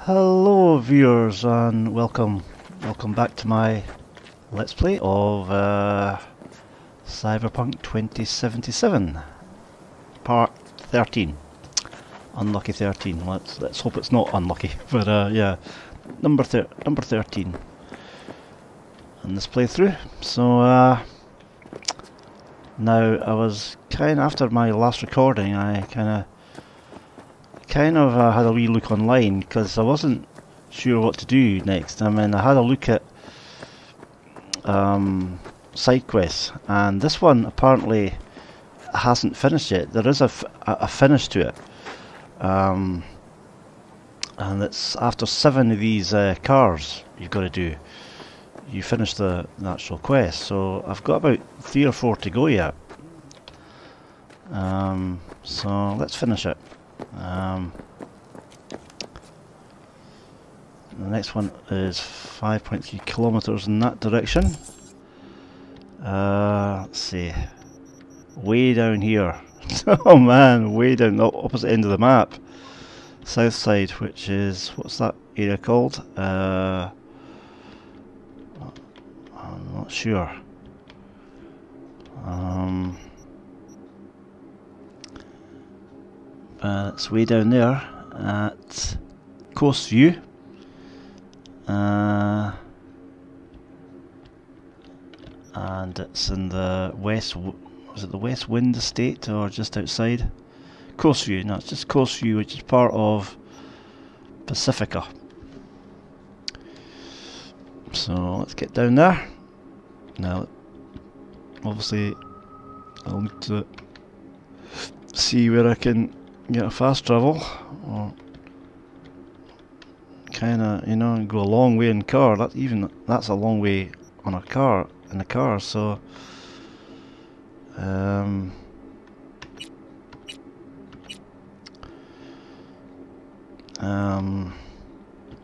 Hello viewers and welcome back to my Let's Play of Cyberpunk 2077 Part 13. Unlucky 13. Let's hope it's not unlucky, but yeah, number 13 in this playthrough. So now I was after my last recording, I kind of had a wee look online because I wasn't sure what to do next. I mean, I had a look at side quests, and this one apparently hasn't finished yet. There is a finish to it, and it's after 7 of these cars you've got to do. You finish the actual quest, so I've got about 3 or 4 to go yet. So let's finish it. The next one is 5.3 kilometers in that direction. Let's see, way down here. Oh man, way down the opposite end of the map, south side, which is, what's that area called? I'm not sure. It's way down there at Coast View. And it's in the west. Was it the West Wind Estate or just outside? Coast View. No, it's just Coast View, which is part of Pacifica. So let's get down there. Now, obviously, I'll need to see where I can get a fast travel, or kinda, you know, go a long way in car. That's a long way on a car, in a car, so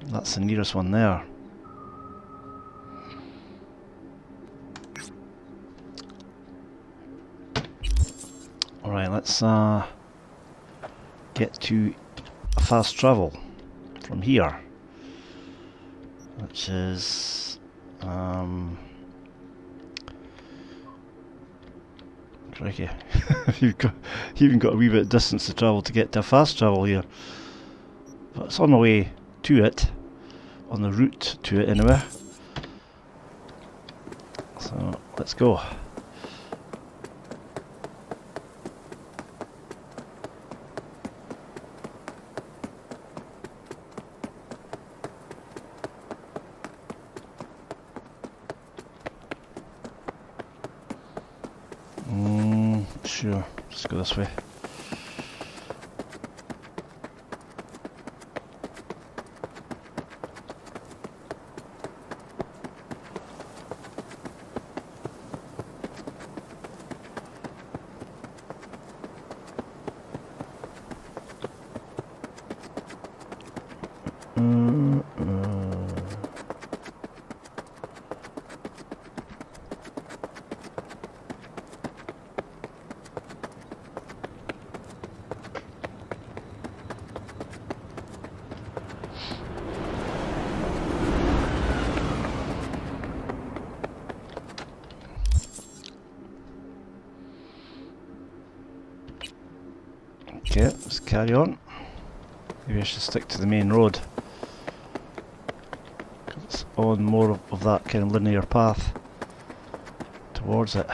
that's the nearest one there. Alright, let's get to fast travel from here, which is crikey. You've even got a wee bit of distance to travel to get to fast travel here, but it's on the way to it, on the route to it anyway. So let's go. Sure, let's go this way. Okay, let's carry on. Maybe I should stick to the main road, 'cause it's on more of that kind of linear path towards it.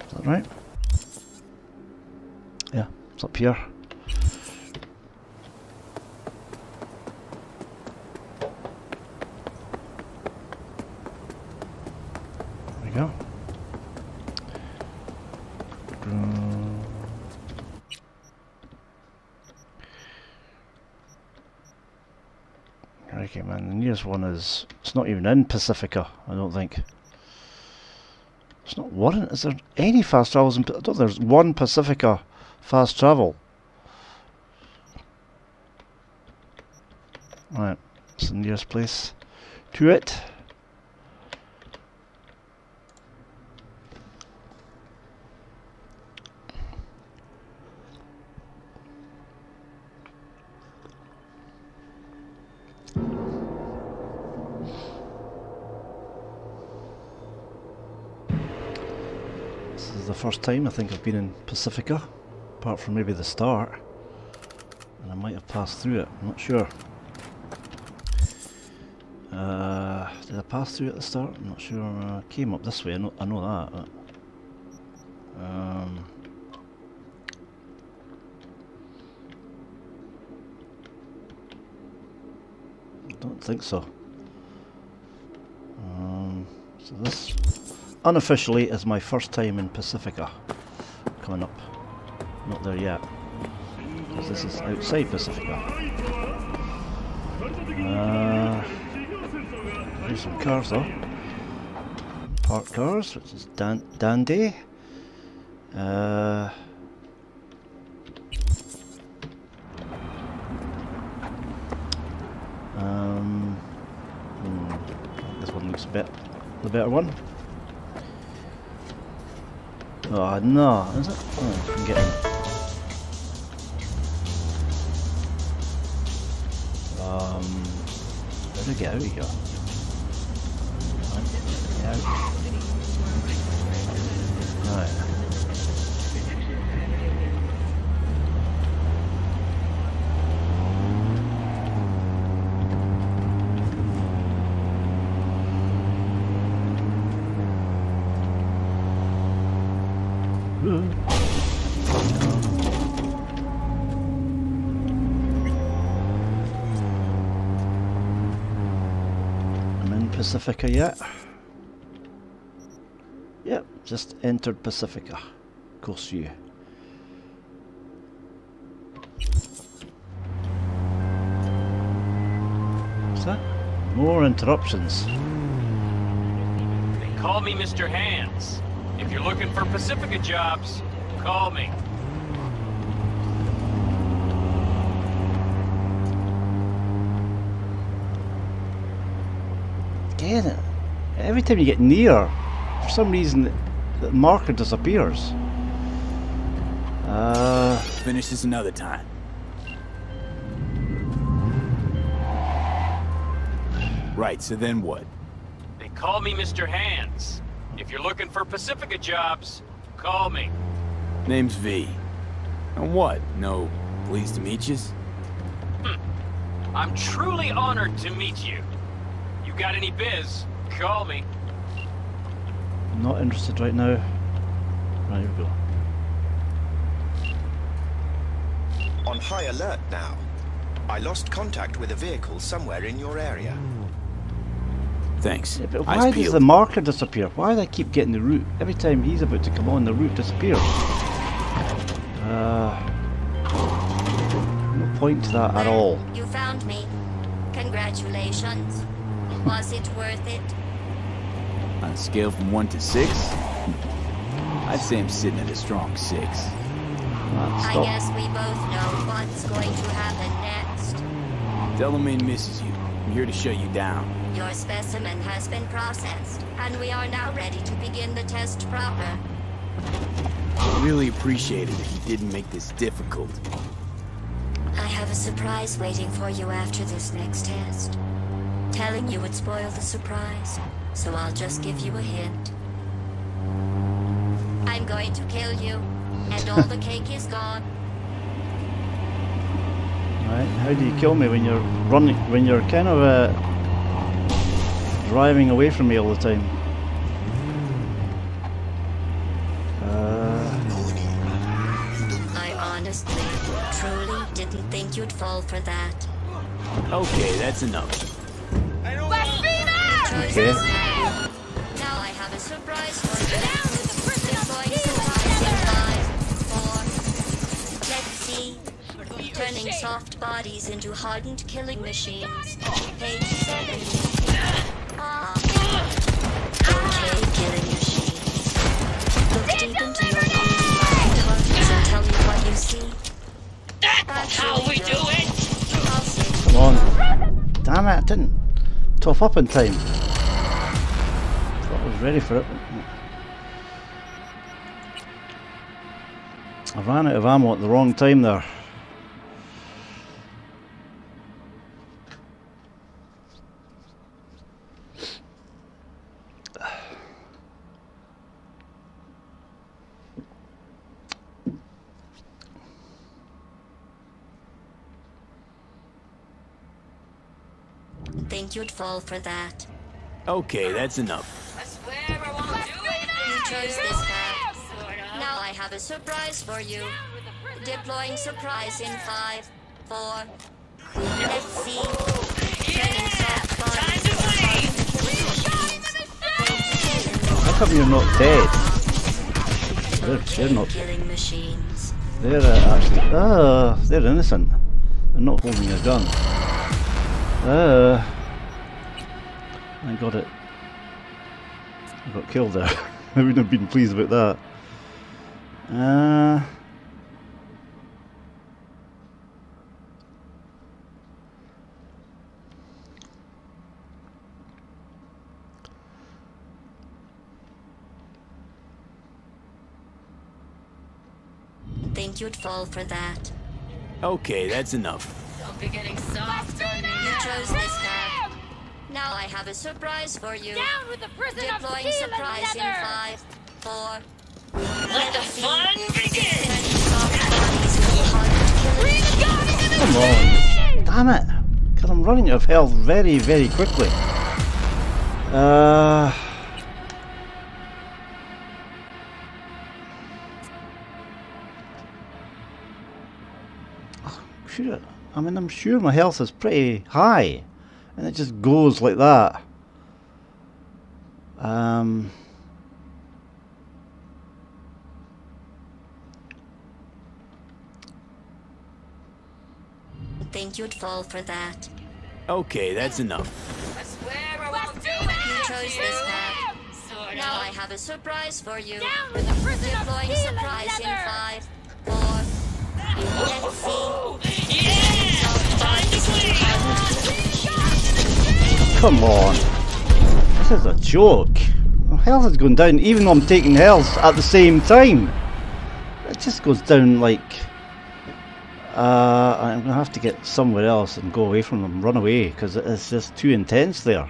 Is that right? Yeah, it's up here. Go. Okay, man, the nearest one is, it's not even in Pacifica, I don't think. It's not one. Is there any fast travels in? I don't think there's one Pacifica fast travel. Right, it's the nearest place to it. is the first time I think I've been in Pacifica, apart from maybe the start. And I might have passed through it, I'm not sure. Did I pass through at the start? I'm not sure. I came up this way, I know that. But, I don't think so. So this unofficially is my first time in Pacifica. Coming up. Not there yet. Because this is outside Pacifica. Here's some cars though. Parked cars, which is dandy. This one looks a bit the better one. Oh no, is it? Oh, I can get in. Where do I get out of here? Get out. Right. I'm in Pacifica yet? Yep, just entered Pacifica. Course you. What's that? More interruptions. They call me Mr. Hands. If you're looking for Pacifica jobs, call me. Get it. Every time you get near, for some reason, the marker disappears. Finish this another time. Right, so then what? They call me Mr. Hands. If you're looking for Pacifica jobs, call me. Name's V. And what? No, pleased to meet yous? I'm truly honored to meet you. You got any biz, call me. Not interested right now. Right, here we go. On high alert now. I lost contact with a vehicle somewhere in your area. Thanks. Yeah, but Eyes why does peeled. the marker disappear? Why do I keep getting the route? Every time he's about to come on, the route disappears. No point to that at all. You found me. Congratulations. Was it worth it? On a scale from 1 to 6? I'd say I'm sitting at a strong 6. I guess we both know what's going to happen next. Delamain misses you. I'm here to shut you down. Your specimen has been processed, and we are now ready to begin the test proper. I'd really appreciate it if you didn't make this difficult. I have a surprise waiting for you after this next test. Telling you would spoil the surprise, so I'll just give you a hint. I'm going to kill you, and all the cake is gone. Right, how do you kill me when you're running, when you're kind of driving away from me all the time? I honestly, truly didn't think you'd fall for that. Okay, that's enough. Okay. Now I have a surprise for you. It's going to surprise in 5, 4. Let's see. Turning soft bodies into hardened killing machines. Page 70. Okay, killing machines. Look deep into your mind hearts and tell me what you see. That's how we do it. I'll see. Come on. Damn it, I didn't top up in time. Thought I was ready for it. I ran out of ammo at the wrong time there. Think you'd fall for that. Okay, that's enough. I swear I won't do anything. You chose this path. Now I have a surprise for you. Deploying surprise in 5, 4. Let's see. Training soft bodies into hard killing machines. How come you're not dead? They're not. Killing machines. They're actually. They're innocent. They're not holding a gun. I got it. I got killed there. I wouldn't have been pleased about that. Think you'd fall for that. Okay, that's enough. Don't be getting soft on me. You chose this path. Now I have a surprise for you. Down with the prison of Deploying steel and surprise in leather. 5, 4. Let the fun begin. Come on. Damn it. Because I'm running out of health very, very quickly. Sure. I mean, I'm sure my health is pretty high, and it just goes like that. Think you'd fall for that. Okay, that's enough. I swear I won't do You anything. chose this path. Sort Now of. I have a surprise for you. Down with the prison of Deploying steel and surprise in leather. 5, 4. Let's see. Yeah! Time to sleep. Come on. This is a joke. My health is going down even though I'm taking health at the same time. It just goes down like... I'm going to have to get somewhere else and go away from them, run away, because it's just too intense there.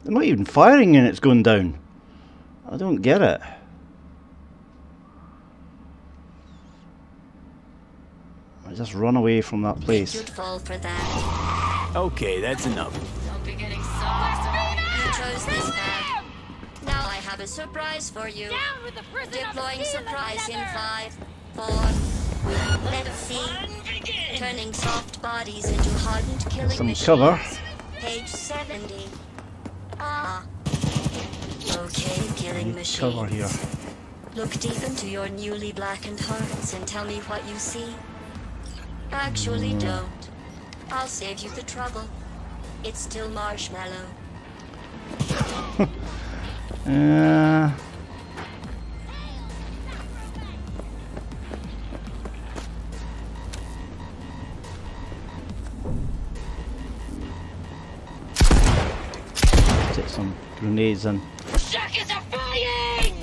They're not even firing and it's going down. I don't get it. I just run away from that Think place. you'd fall for that. Okay, that's enough. Don't be getting soft on me. You chose this path. Now I have a surprise for you. Down with the prison Deploying of steel surprise in and leather. 5, 4. Let's see. Turning soft bodies into hardened killing Some machines. cover. Page 70. Ah. Okay, killing machines. Cover here. Look deep into your newly blackened hearts and tell me what you see. Actually, don't. I'll save you the trouble. It's still marshmallow. Take some grenades in. Suckers are flying!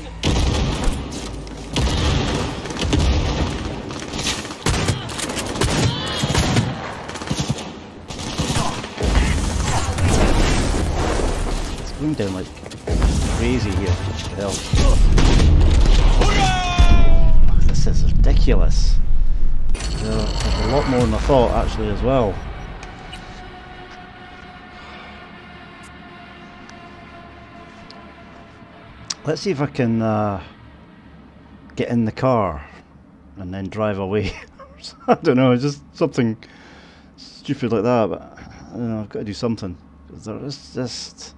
It's going down like crazy here. What the hell? This is ridiculous. There's a lot more than I thought actually as well. Let's see if I can get in the car and then drive away. I don't know, just something stupid like that, but I don't know, I've got to do something. There is just...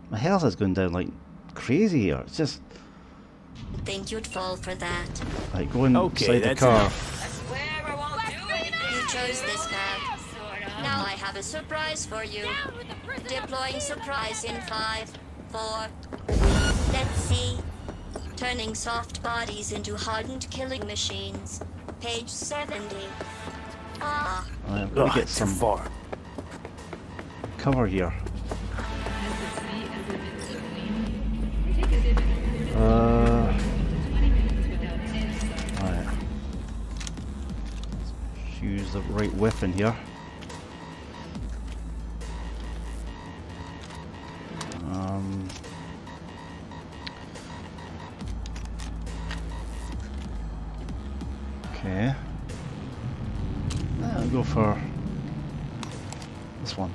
my health is going down like crazy here. It's just Think you'd fall for that. like going Okay, inside the that's car. enough. I swear I won't do anything. You chose this path. Sort of. Now I have a surprise for you. Down with the prison of Deploying steel and surprise in leather. 5, 4. Let's see. Turning soft bodies into hardened killing machines. Page 70. Ah. I've got to get Too some far. cover here. Right. Let's use the right weapon here. go for this one.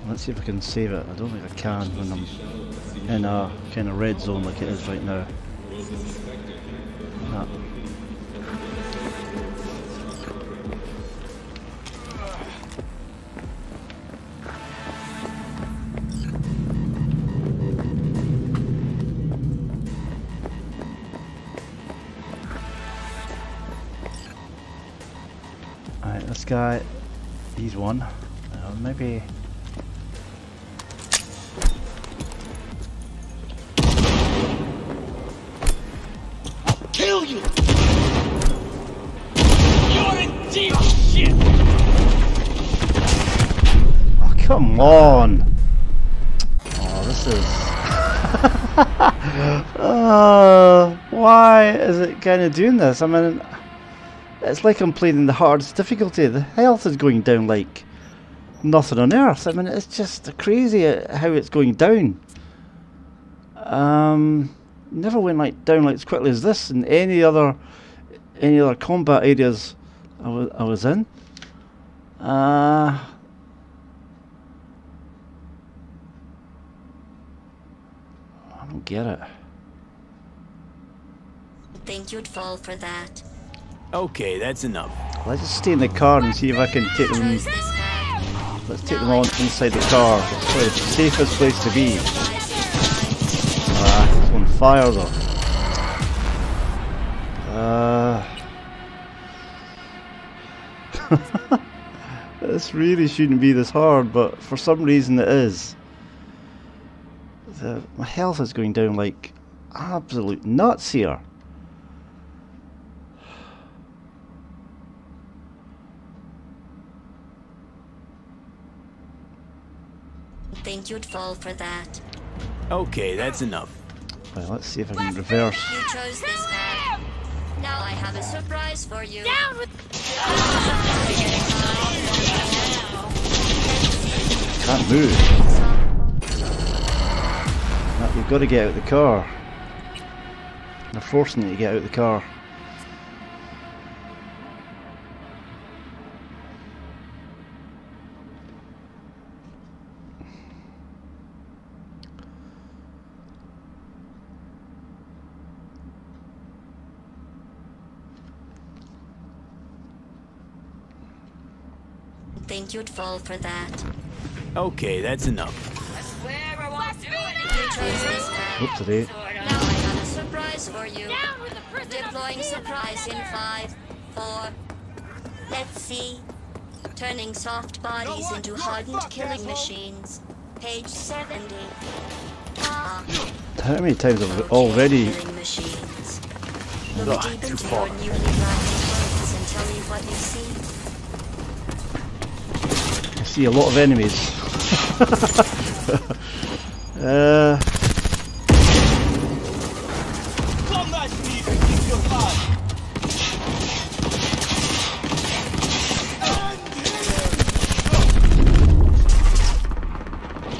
Let's see if I can save it. I don't think I can when I'm in a kind of red zone like it is right now. No. Alright, this guy, he's one. Maybe. Kill you! You're in deep shit! Oh, come on! Oh, this is... why is it kind of doing this? I mean, it's like I'm playing in the hardest difficulty. The health is going down like nothing on earth. I mean, it's just crazy how it's going down. Never went like down like as quickly as this in any other combat areas I was in. I don't get it. Think you'd fall for that. Okay, that's enough. Let's just stay in the car and see if I can take them. Chose this path. Let's take them on inside the car. It's probably the safest place to be. It's on fire though. This really shouldn't be this hard, but for some reason it is. My health is going down like absolute nuts here. Think you'd fall for that. Okay, that's enough. Well, let's see if I can reverse. You chose this path. Now I have a surprise for you. Down with Can't move. No, you've got to get out of the car. They're forcing you to get out of the car. Think you'd fall for that. Okay, that's enough. You chose this path. Oopsie. Now I have a surprise for you. down with the prison Deploying of surprise in 5, 4. Let's see. Turning soft bodies into hardened killing machines. Page 70. Ah. How many times have I already... Killing machines. Look deep too into far. your newly blackened hearts and tell me what you see. I see a lot of enemies.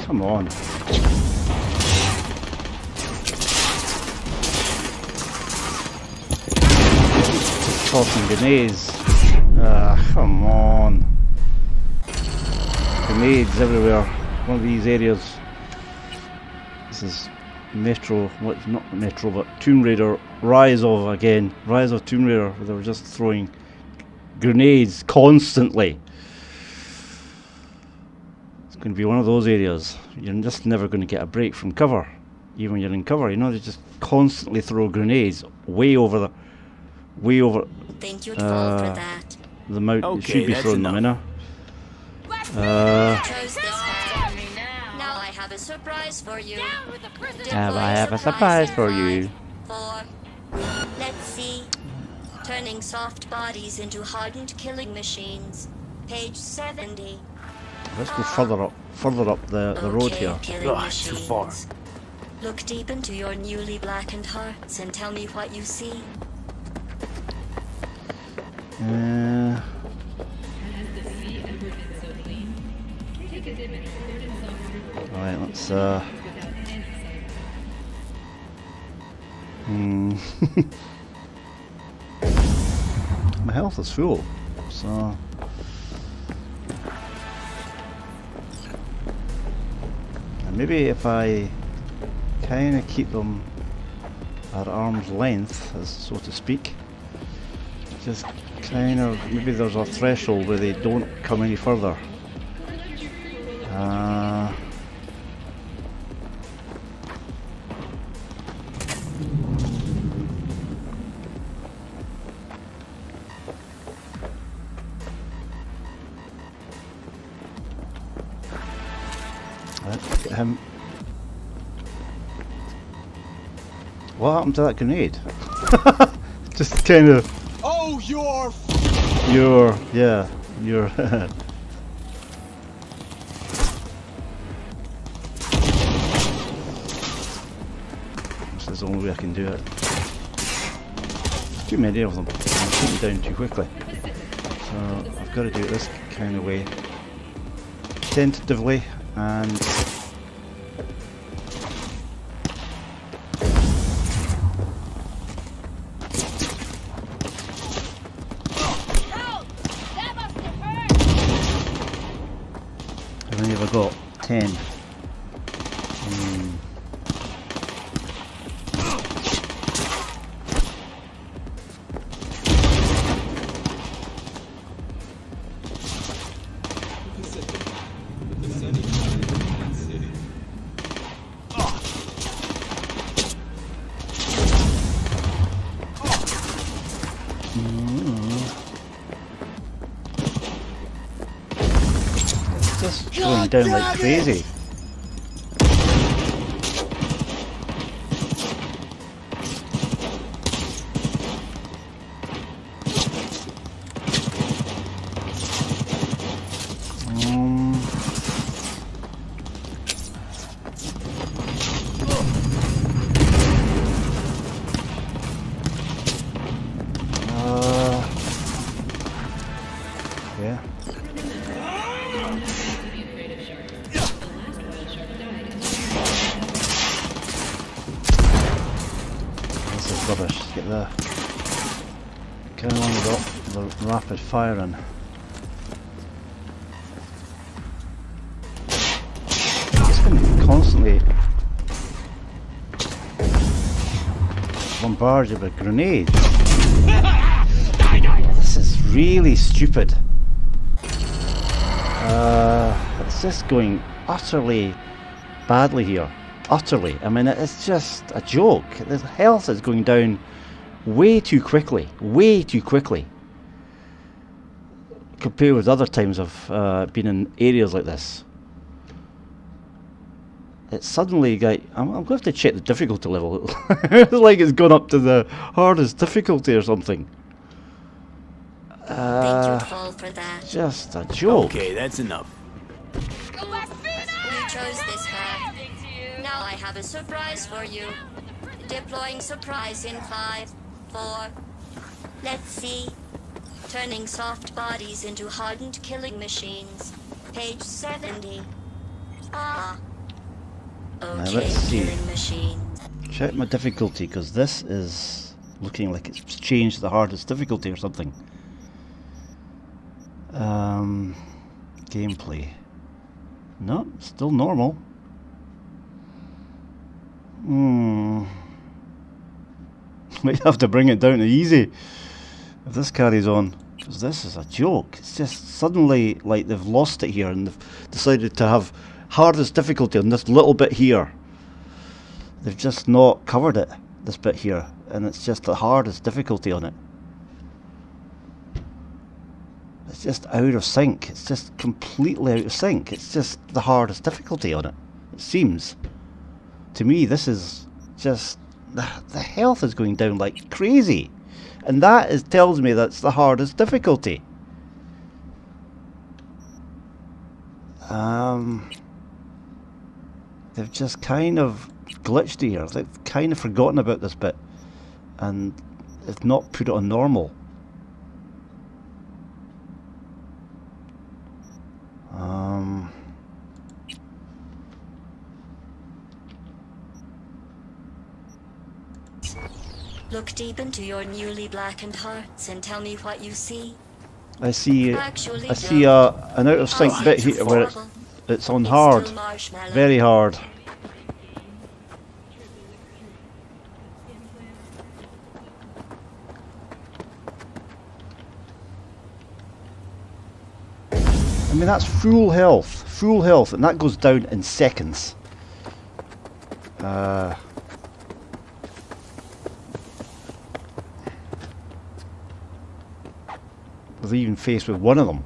Come on. Tossing grenades. Come on. Grenades everywhere. One of these areas. This is Metro, well, it's not Metro, but Tomb Raider, Rise of again. Rise of Tomb Raider, where they were just throwing grenades constantly. It's going to be one of those areas. You're just never going to get a break from cover. Even when you're in cover, you know, they just constantly throw grenades way over Think you'd fall for that. the amount you Okay, should be that's throwing them in. enough. Chose this path. Now I have a surprise for you. down with the prison Have I have a surprise for you? 4. Let's see. Turning soft bodies into hardened killing machines. Page 70. Let's go further up the road Okay, here. killing Ugh, machines. too far. Look deep into your newly blackened hearts and tell me what you see. Alright, let's Hmm. My health is full, so... And maybe if I kind of keep them at arm's length, as so to speak, just kind of, maybe there's a threshold where they don't come any further. Let's get him. What happened to that grenade? Just kind of. Oh, yeah, you're. This is the only way I can do it. There's too many of them. I'm shooting down too quickly. So I've got to do it this kind of way. Tentatively and. How many have I got? 10. Just going down like crazy. Yeah. This is rubbish. Get the kind of one with the rapid firing. It's been constantly bombard you with grenades. This is really stupid. It's just going utterly badly here. Utterly. I mean, it's just a joke. The health is going down way too quickly. Way too quickly. Compared with other times I've been in areas like this. It's suddenly got... I'm going to have to check the difficulty level. It's like it's gone up to the hardest difficulty or something. Think you'd fall for that. Just a joke. Okay, that's enough. You chose this path. Now I have a surprise for you. Deploying surprise in 5, 4. Let's see. Turning soft bodies into hardened killing machines. Page 70. Ah. Now Okay, let's see. killing machine. Check my difficulty, because this is looking like it's changed the hardest difficulty or something. Gameplay. No, still normal. Might have to bring it down to easy if this carries on, because this is a joke. It's just suddenly like they've lost it here and they've decided to have hardest difficulty on this little bit here. They've just not covered it, this bit here, and it's just the hardest difficulty on it. It's just out of sync. It's just completely out of sync. It's just the hardest difficulty on it. It seems. To me, this is just... The health is going down like crazy. And that tells me that's the hardest difficulty. They've just kind of glitched here. They've kind of forgotten about this bit. And they've not put it on normal. Look deep into your newly blackened hearts and tell me what you see. I see Actually, an out of sync bit here where it's on hard, very hard. I mean, that's full health, and that goes down in seconds. We're even faced with one of them,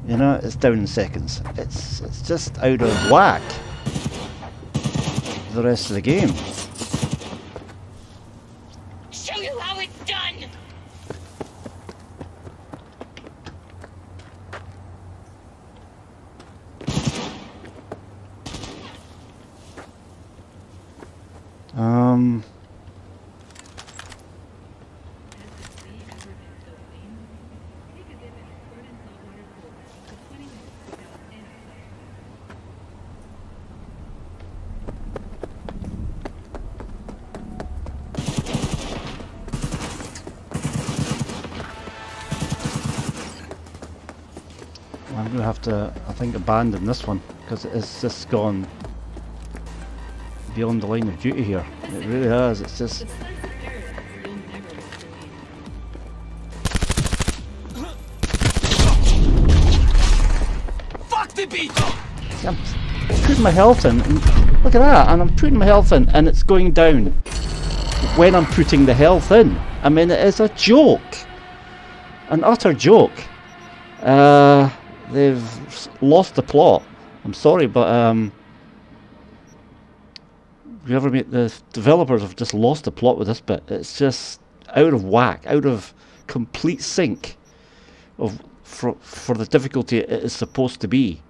you know, it's down in seconds. It's just out of whack, the rest of the game. Show you how it's done. I'm going to have to, I think, abandon this one because it's just gone beyond the line of duty here. It really has. It's just. Fuck the beat! See, I'm putting my health in, and look at that, and I'm putting my health in, and it's going down when I'm putting the health in. I mean, it is a joke, an utter joke. They've lost the plot. I'm sorry, but the developers have just lost the plot with this bit. It's just out of whack, out of complete sync for the difficulty it is supposed to be.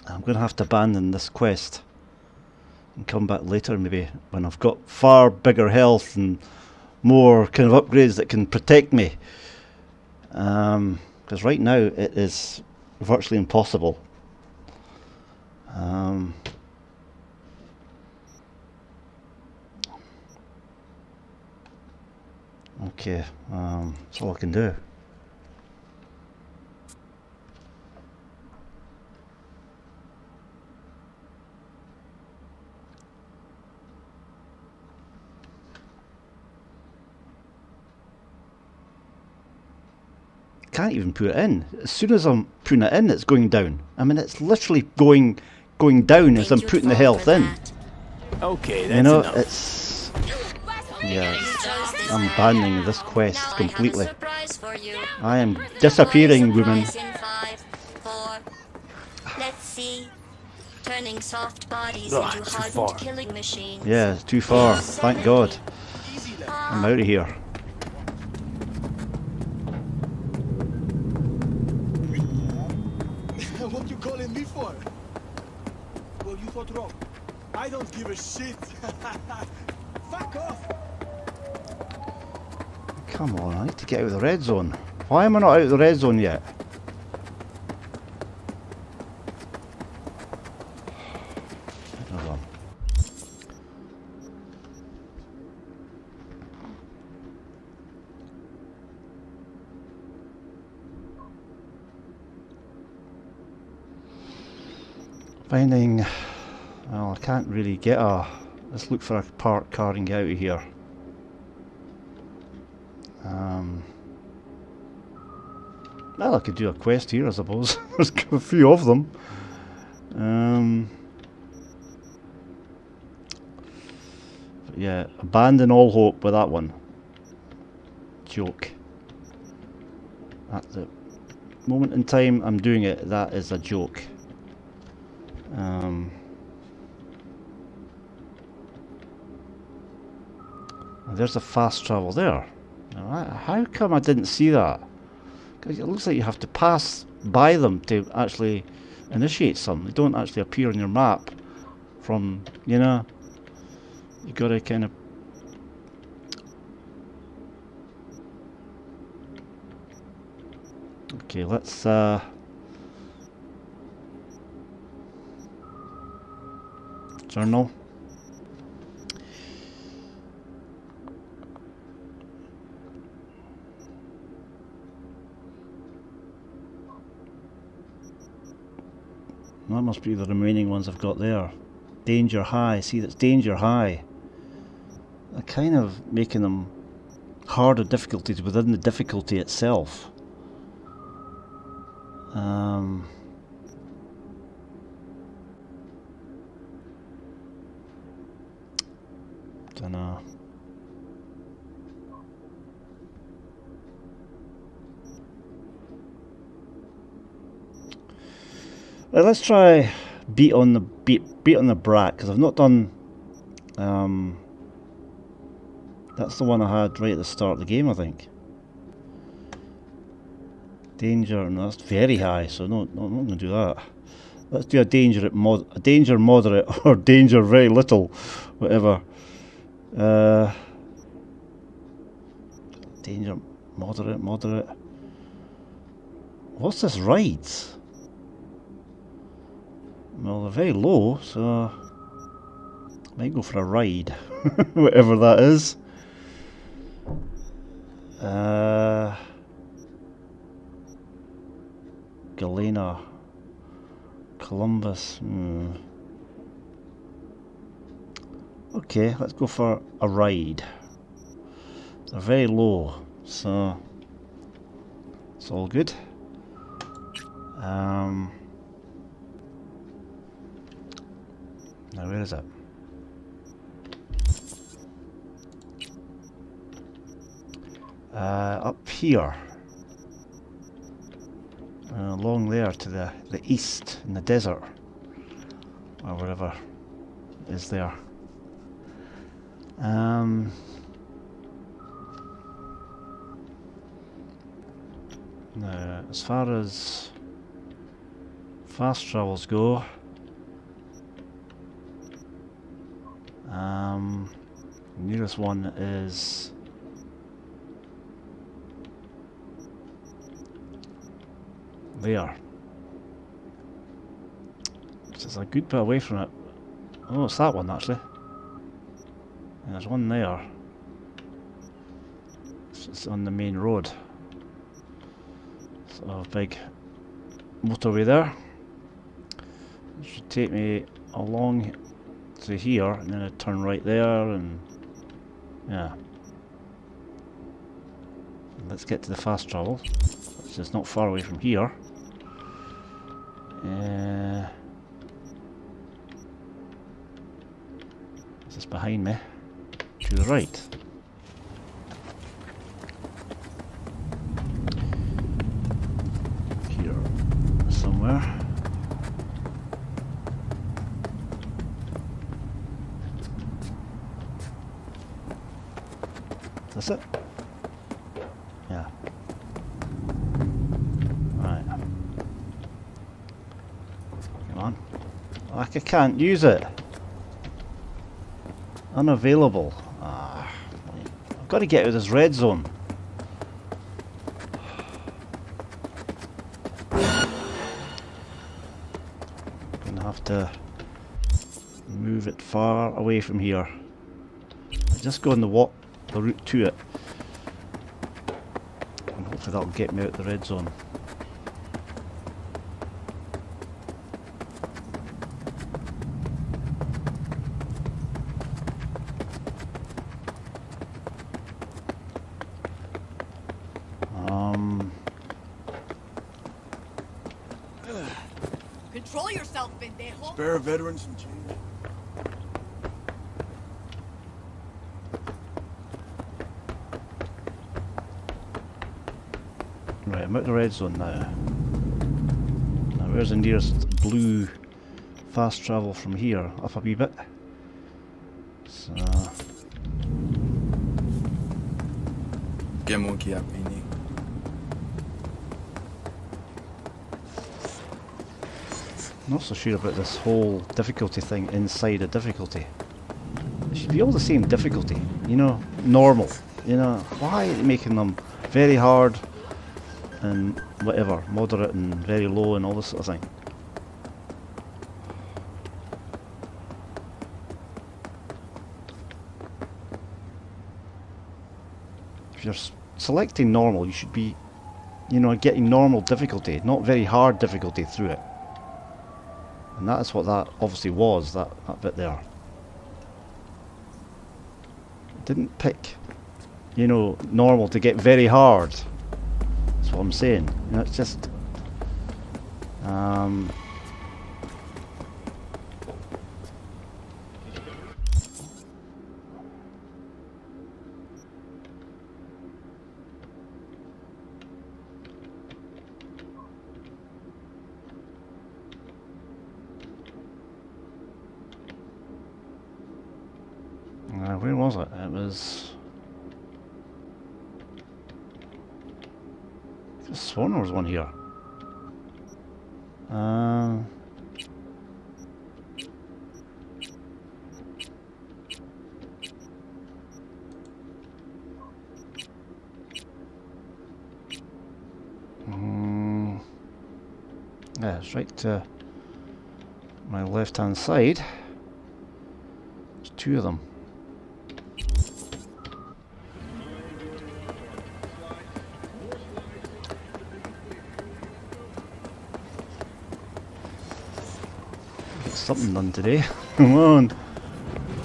I'm going to have to abandon this quest and come back later, maybe when I've got far bigger health and more kind of upgrades that can protect me, because right now it is virtually impossible. Okay, that's all I can do. Can't even put it in. As soon as I'm putting it in, it's going down. I mean, it's literally going down as I'm putting the health in. Okay, that's You know, enough. it's... Yeah, I'm abandoning this quest completely. I am disappearing, woman. Let's see. Turning soft bodies Ugh, into too hardened far. killing machines. Yeah, it's too far. Thank God. I'm out of here. What you calling me for? Well, you thought wrong. I don't give a shit. Fuck off. Come on, I need to get out of the red zone. Why am I not out of the red zone yet? Hold on. Finding... Well, I can't really get a... Let's look for a parked car and get out of here. Well, I could do a quest here, I suppose. There's a few of them. But yeah, abandon all hope with that one. Joke. At the moment in time I'm doing it, that is a joke. There's a fast travel there. Now, how come I didn't see that? Because it looks like you have to pass by them to actually initiate some. They don't actually appear on your map from, you know, you gotta kind of... Okay, let's journal. . 'Cause must be the remaining ones I've got there. Danger high. See, that's danger high. They're kind of making them harder difficulties within the difficulty itself. Dunno. Right, let's try beat on the brat, because I've not done. That's the one I had right at the start of the game, I think. Danger, no, that's very high, so no, I'm not going to do that. Let's do a danger moderate, or danger very little, whatever. Danger moderate. What's this rides? Well, they're very low, so I might go for a ride, whatever that is. Galena, Columbus. Okay, let's go for a ride. They're very low, so it's all good. Now where is it? Up here. Along there to the east in the desert. Or wherever is there. Now, as far as fast travels go, nearest one is there. Which is a good bit away from it. Oh, it's that one actually. And there's one there. It's on the main road. So a big motorway there. It should take me along to here, and then I turn right there, and yeah. Let's get to the fast travel, which is not far away from here. This is behind me, to the right. Here somewhere. That's it? Yeah. Right. Come on. Like I can't use it. Unavailable. Ah, I've got to get out of this red zone. Gonna have to move it far away from here. Just go on the route to it, and hopefully that'll get me out of the red zone. Control yourself, pendejo. Spare veterans some change. Right, I'm out the red zone now. Now where's the nearest blue fast travel from here? Up a wee bit. So not so sure about this whole difficulty thing inside a difficulty. It should be all the same difficulty, you know, normal. You know, why are they making them very hard and whatever, moderate and very low and all this sort of thing? If you're selecting normal, you should be, you know, getting normal difficulty, not very hard difficulty through it. And that is what that obviously was, that bit there. It didn't pick, you know, normal to get very hard. That's what I'm saying. You know, it's just... where was it? It was... I could have sworn there was one here. Yeah, it's right to my left hand side. There's two of them. Get something done today. Come on.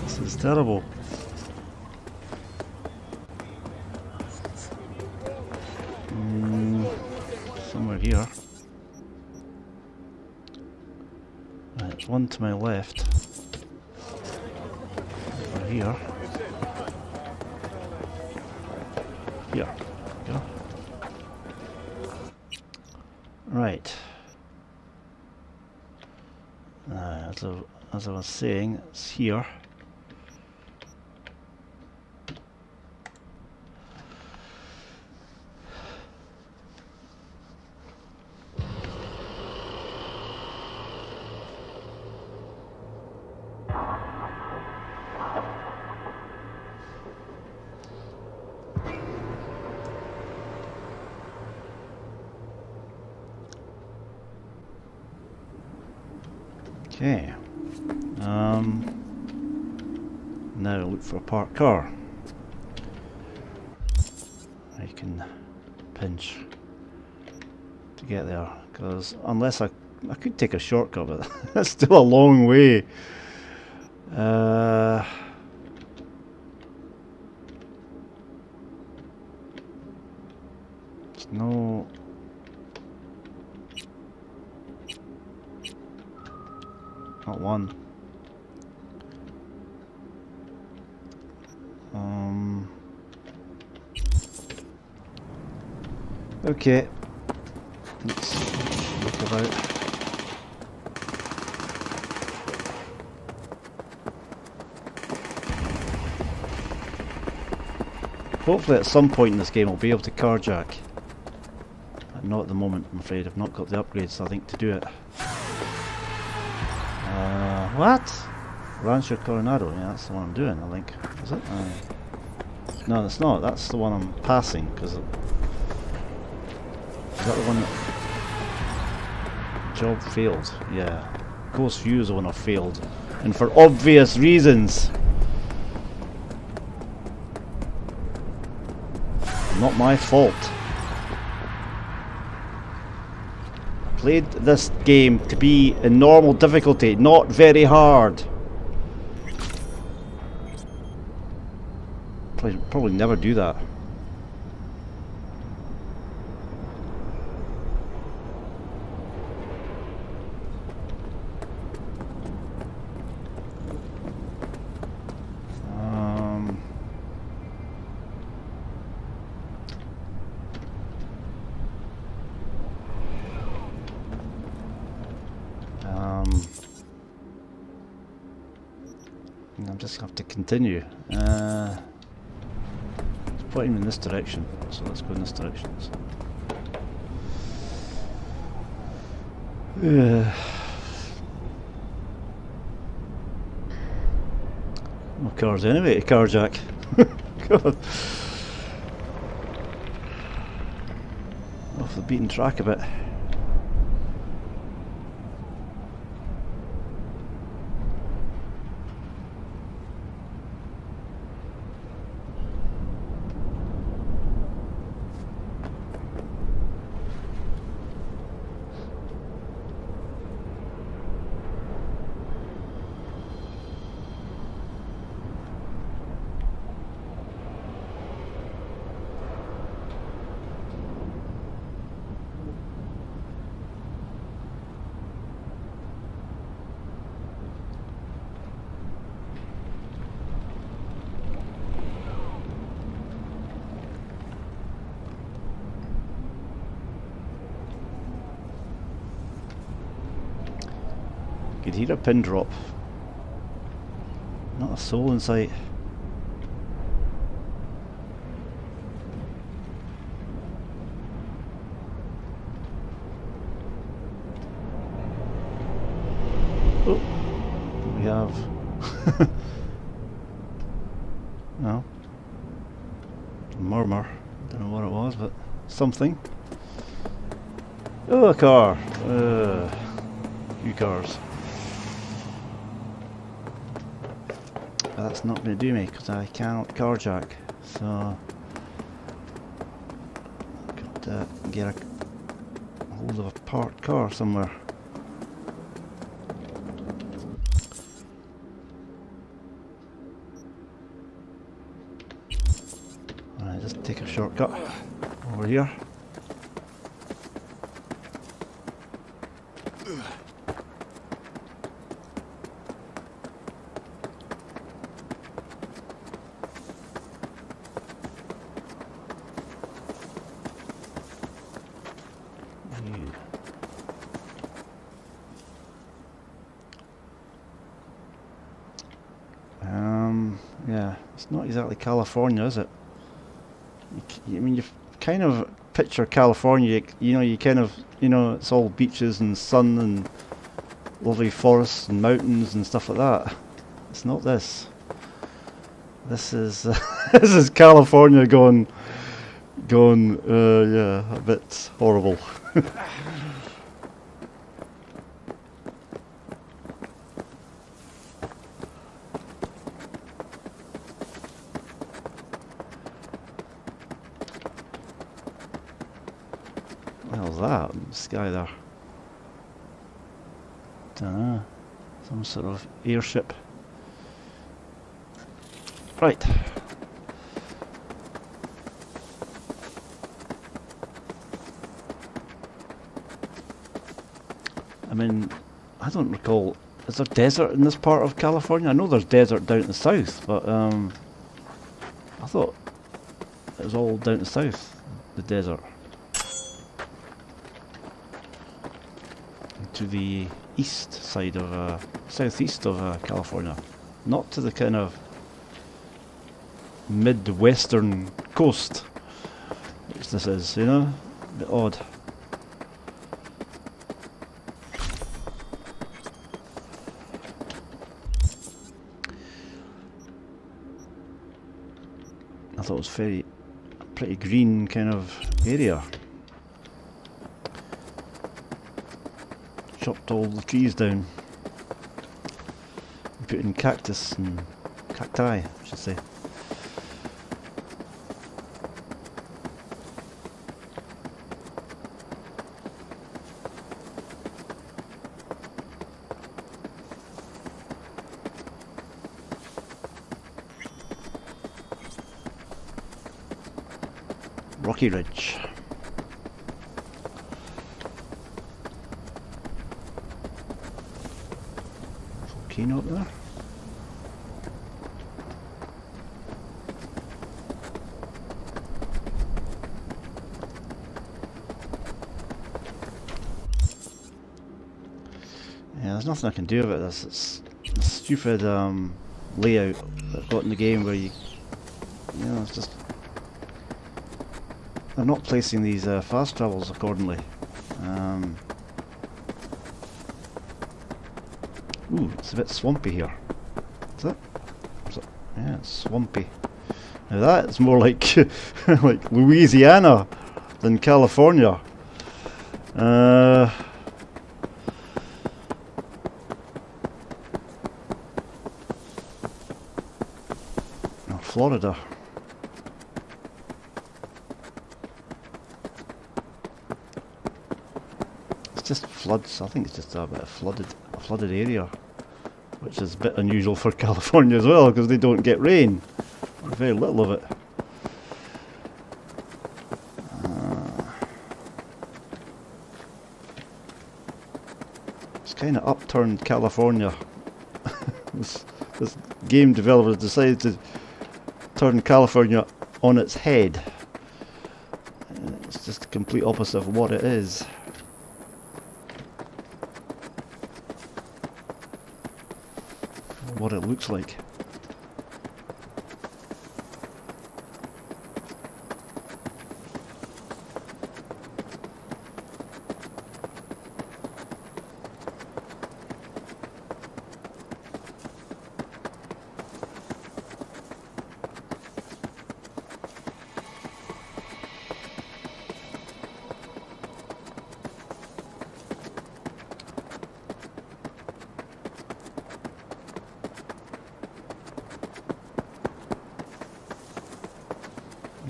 This is terrible. Somewhere here. Right, one to my left. Over here. Here. Go. Right. As I was saying, it's here. Okay. Now look for a parked car. I can pinch to get there, because unless I could take a shortcut, but that's still a long way. There's no... Not one. Okay. Let's look about. Hopefully at some point in this game I'll be able to carjack. But not at the moment, I'm afraid. I've not got the upgrades, I think, to do it. What? Rancho Coronado, yeah, that's the one I'm doing, I think. Is it? No, it's not. That's the one I'm passing, because... Is that the one that... Job failed, yeah. Ghost View is the one I failed. And for obvious reasons! Not my fault. Played this game to be in normal difficulty, not very hard. Probably never do that. I'm just going to have to continue. It's pointing in this direction, so let's go in this direction. No cars anyway to carjack. God. Off the beaten track a bit. could hear a pin drop. Not a soul in sight. Oh, we have. No. A murmur. Don't know what it was, but something. Oh, a car. Few cars. But that's not going to do me because I cannot carjack. So I've got to get a hold of a parked car somewhere. Alright, just take a shortcut over here. Yeah, it's not exactly California, is it? I mean, you kind of picture California, you know, you kind of, you know, it's all beaches and sun and lovely forests and mountains and stuff like that. It's not this. This is this is California going, yeah, a bit horrible. What the hell's that in the sky there? Dunno. Some sort of airship. Right. I mean, I don't recall. Is there desert in this part of California? I know there's desert down in the south, but I thought it was all down the south, the desert. To the east side of, southeast of California. Not to the kind of mid-western coast, which this is, you know? A bit odd. I thought it was a pretty green kind of area. Chopped all the trees down. Put in cactus and cacti, I should say. Rocky Ridge. Volcano up there. Yeah, there's nothing I can do about this. It's a stupid layout that I've got in the game where you know, it's just they're not placing these fast travels accordingly. Ooh, it's a bit swampy here. Is it? Yeah, it's swampy. Now that's more like like Louisiana than California. No, Florida. It's just floods. I think it's just a bit of flooded area, which is a bit unusual for California as well, because they don't get rain, or very little of it. It's kind of upturned California. this game developers decided to turn California on its head. It's just the complete opposite of what it is. what it looks like.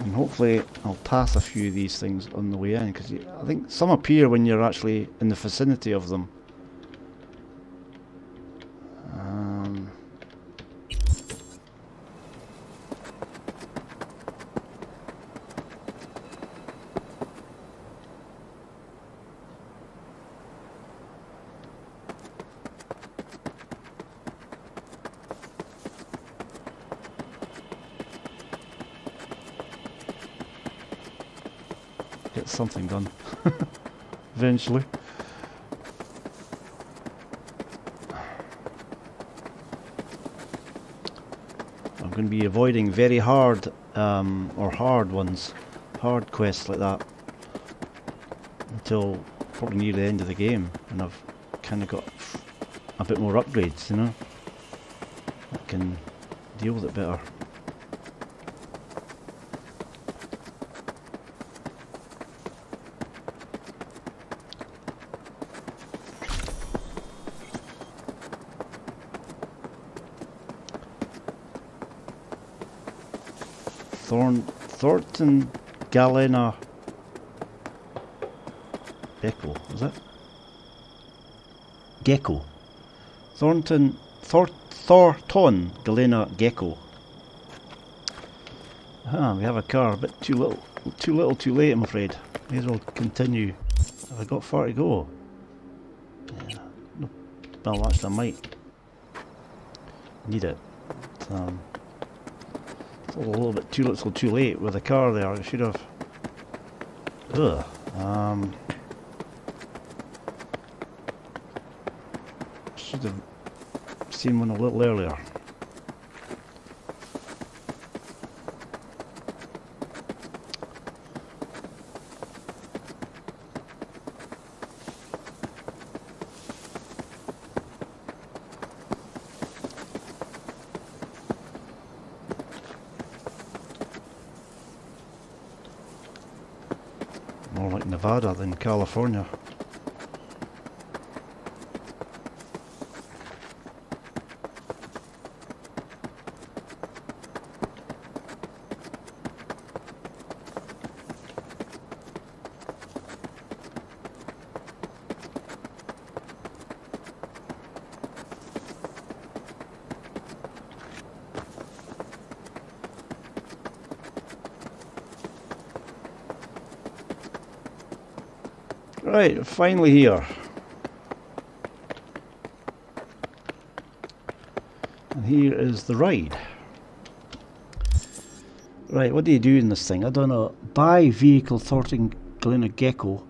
And hopefully I'll pass a few of these things on the way in, because I think some appear when you're actually in the vicinity of them. Get something done eventually. I'm going to be avoiding very hard or hard ones, hard quests like that, until probably near the end of the game, and I've kind of got a bit more upgrades, you know. I can deal with it better. Thornton Galena Gecko, is it? Gecko. Thornton Galena Gecko. Ah, we have a car, a bit too little, too late, I'm afraid. May as well continue. Have I got far to go? Yeah. No, well, actually I might need it. It's a little bit too little, too late with the car there. I should have. Ugh. Should have seen one a little earlier. More like Nevada than California. Right, finally here. And here is the ride. Right, what do you do in this thing? I don't know. Buy vehicle Thornton Galena Gecko.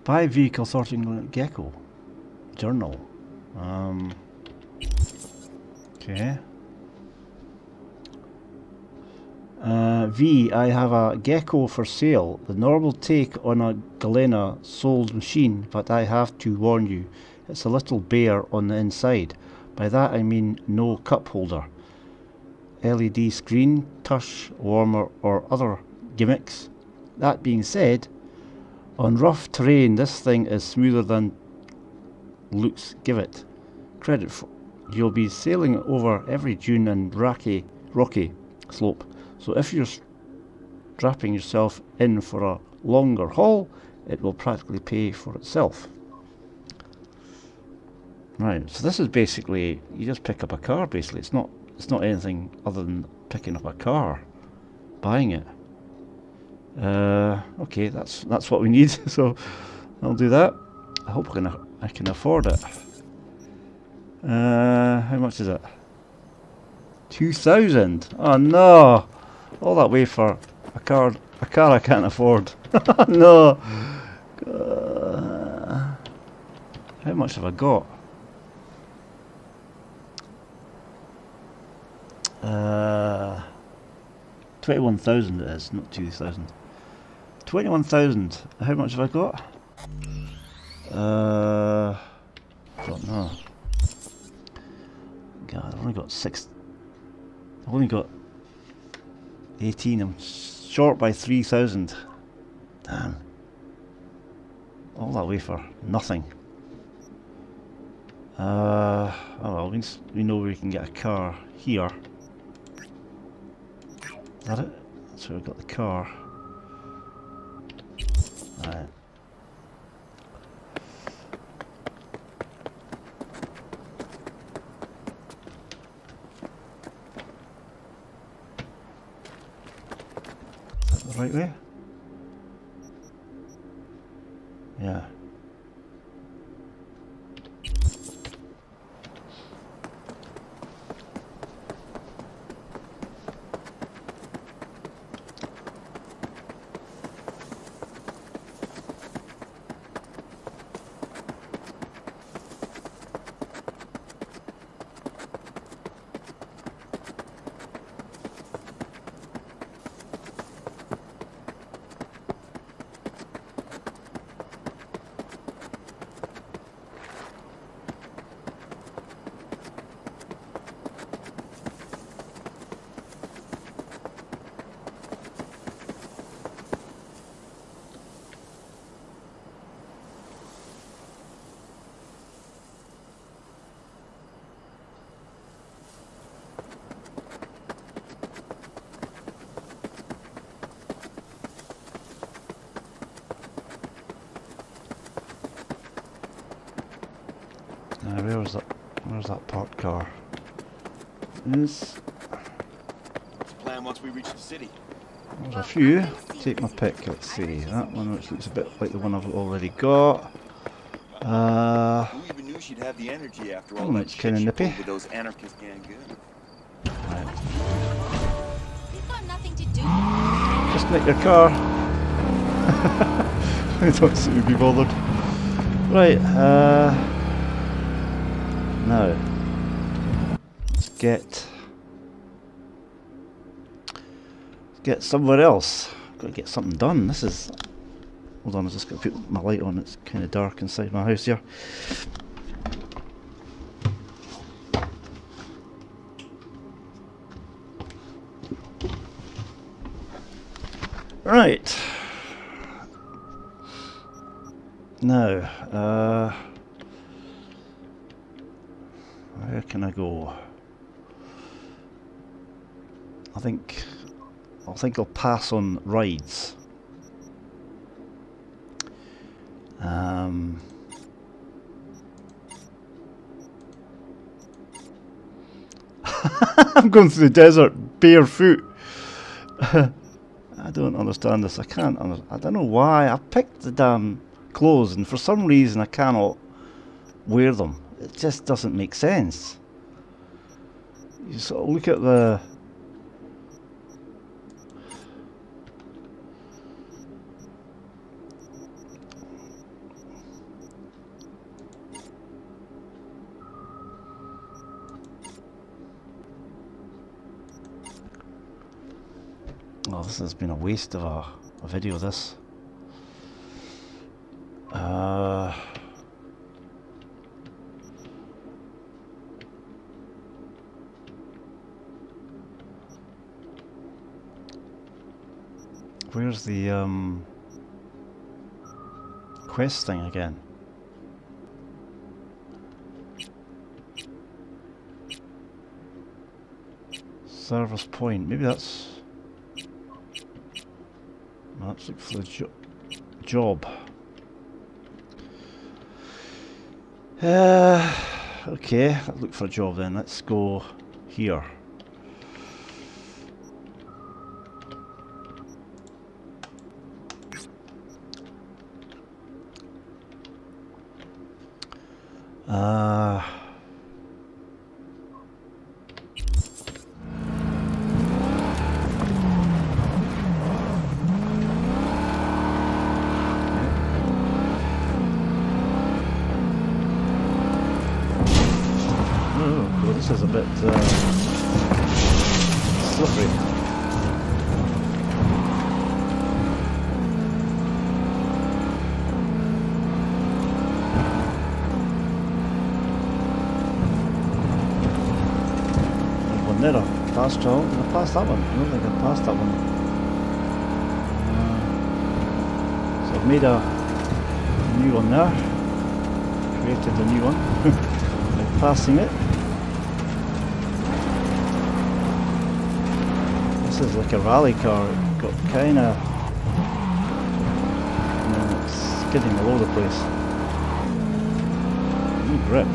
Buy vehicle Thornton Galena Gecko. Journal. Okay. V, I have a Gecko for sale. The normal take on a Galena sold machine, but I have to warn you, it's a little bare on the inside. By that I mean no cup holder, LED screen, touch, warmer or other gimmicks. That being said, on rough terrain this thing is smoother than looks give it credit for. You'll be sailing over every dune and rocky slope. So if you're strapping yourself in for a longer haul, it will practically pay for itself. Right, so this is basically, you just pick up a car basically. It's not anything other than picking up a car, buying it. Okay, that's what we need, so I'll do that. I hope I can afford it. How much is it? 2,000. Oh no! All that way for a car I can't afford. No. How much have I got? 21,000 it is, not 2,000. 21,000. How much have I got? Don't know. God, I've only got 6. I've only got 18. I'm short by 3,000. Damn. All that way for nothing. Oh well, we know we can get a car here. Is that it? That's where we got the car. Alright. Is that the right way? Yeah. Where's that parked car? There's Plan once we reach the city. a few. Take my pick. Let's see. That one, which looks a bit like the one I've already got. Who even knew she'd have the energy after all that It's shit kind of she nippy. pulled with those anarchist gang goons? Right. You've got nothing to do. Just nick your car. I don't seem to be bothered. Right. Now, let's get somewhere else. Got to get something done. This is. Hold on, I just got to put my light on. It's kind of dark inside my house here. Right. Now, where can I go? I think I'll pass on rides. I'm going through the desert barefoot. I don't understand this. I don't know why. I picked the damn clothes and for some reason I cannot wear them. It just doesn't make sense. You sort of look at the... Oh, this has been a waste of a video, this. Where's the quest thing again? Service point. Maybe that's... Let's look for the job. Okay, let's look for a job then. Let's go here. This is a bit slippery. There's one there. Past all. Did I pass that one? I don't think I passed that one. So I've made a new one there. Created a new one. By passing it. This is like a rally car. It got kind of, it's skidding all over the place. No grip.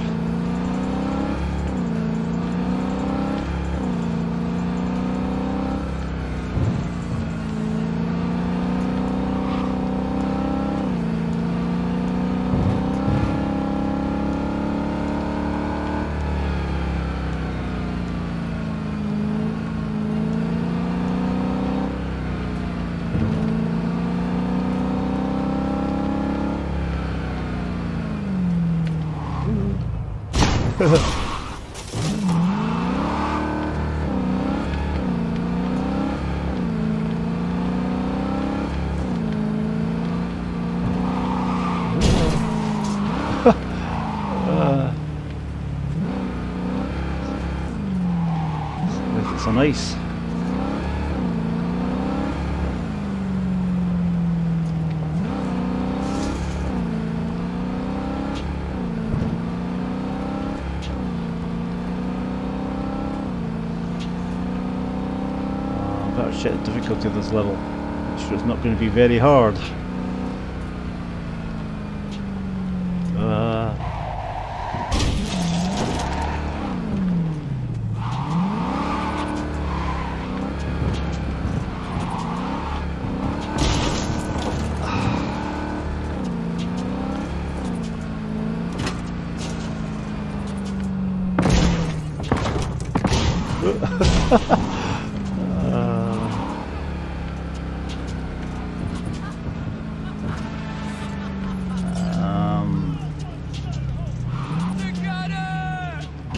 It's on ice. Better check the difficulty of this level. I'm sure it's not going to be very hard.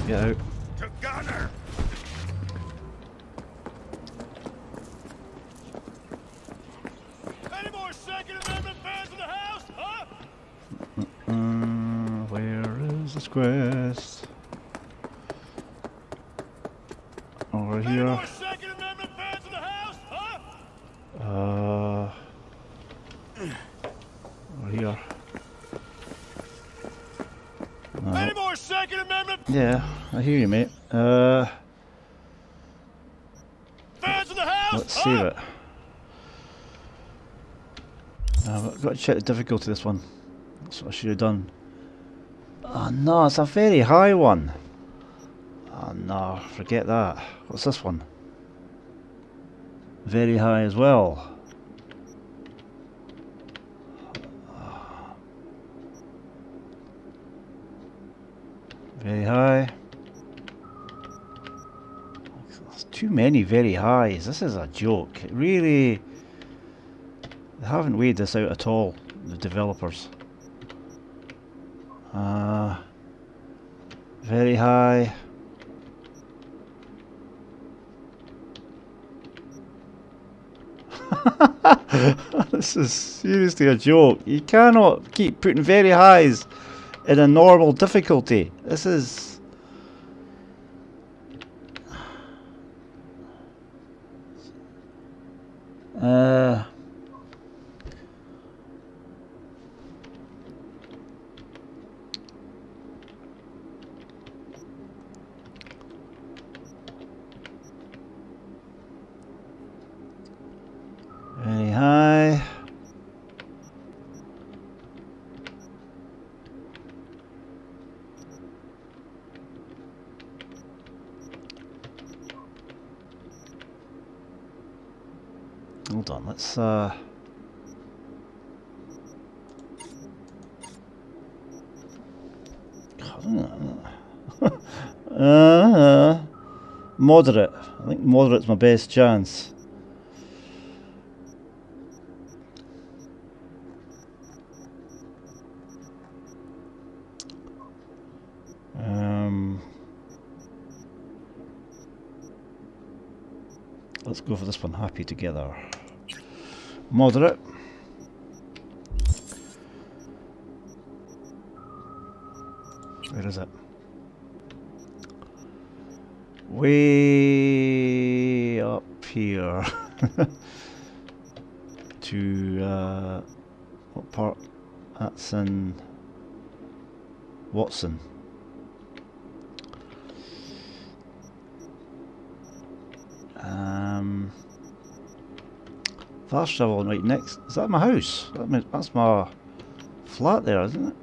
Get out. To Gunner! Any more Second Amendment fans in the house, huh? Where is this quest? Over Any here. more Second Amendment fans in the house, huh? Over here. Any more Second Amendment Yeah, I hear you, mate. fans in the house? Let's save it. I've got to check the difficulty of this one. That's what I should have done. Oh no, it's a very high one. Oh no, forget that. What's this one? Very high as well. Very high. There's too many very highs. This is a joke. It really... They haven't weighed this out at all, the developers. Very high. This is seriously a joke. You cannot keep putting very highs in a normal difficulty. This is... Very high. Hold on, let's moderate. I think moderate's my best chance. let's go for this one. Happy together. Moderate. Where is it? Way up here. To what part? That's in Watson. Fast travel right next. Is that my house? That's my flat there, isn't it?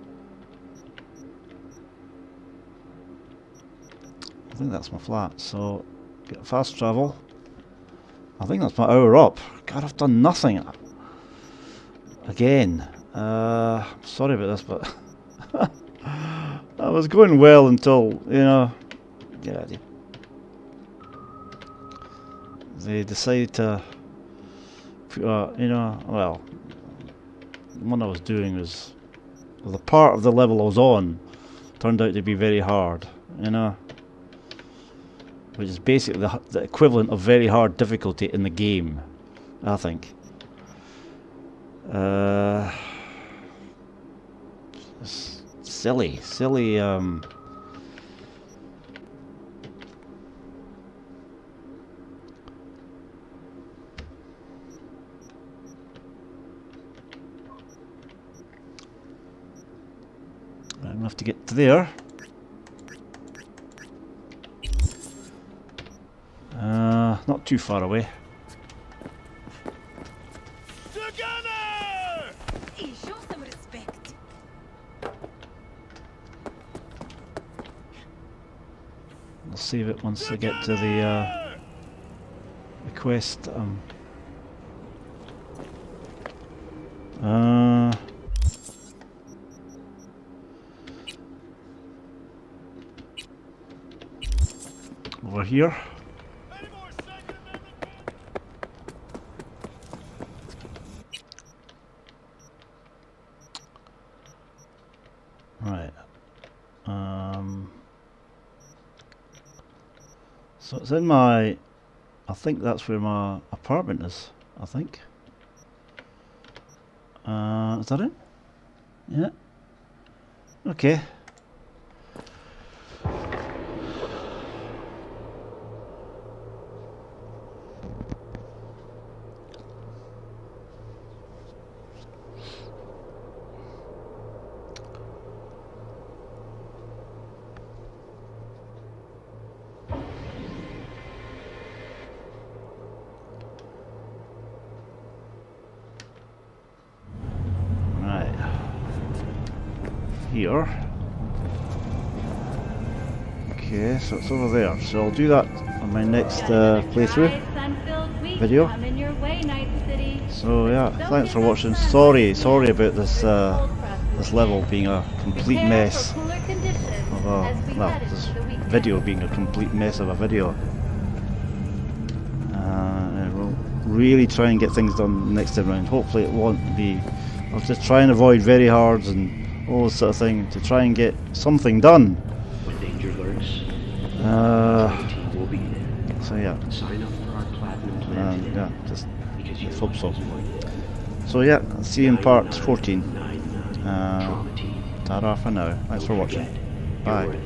I think that's my flat. So get fast travel. I think that's my hour up. God, I've done nothing again. Sorry about this, but I was going well until, you know, yeah, they decided to, you know, well, what I was doing was, well, the part of the level I was on turned out to be very hard, you know, which is basically the equivalent of very hard difficulty in the game, I think. Silly. I'm gonna have to get to there. Not too far away. Show some respect. I'll save it once I get to the quest. Over here. Right. So it's in my, I think that's where my apartment is, I think. Is that it? Yeah. Okay. Here. Okay, so it's over there. So I'll do that on my next playthrough video. So yeah, thanks for watching. Sorry about this this level being a complete mess of a, well, this video being a complete mess of a video. And we'll really try and get things done next time round. Hopefully it won't be. I'll just try and avoid very hards and all this sort of thing to try and get something done. When danger lurks, will be there. So yeah. Sign up for our platinum plan. Yeah, just let's hope so. So yeah, I'll see you in part 14. Ta-ra for now. Thanks for watching. Bye.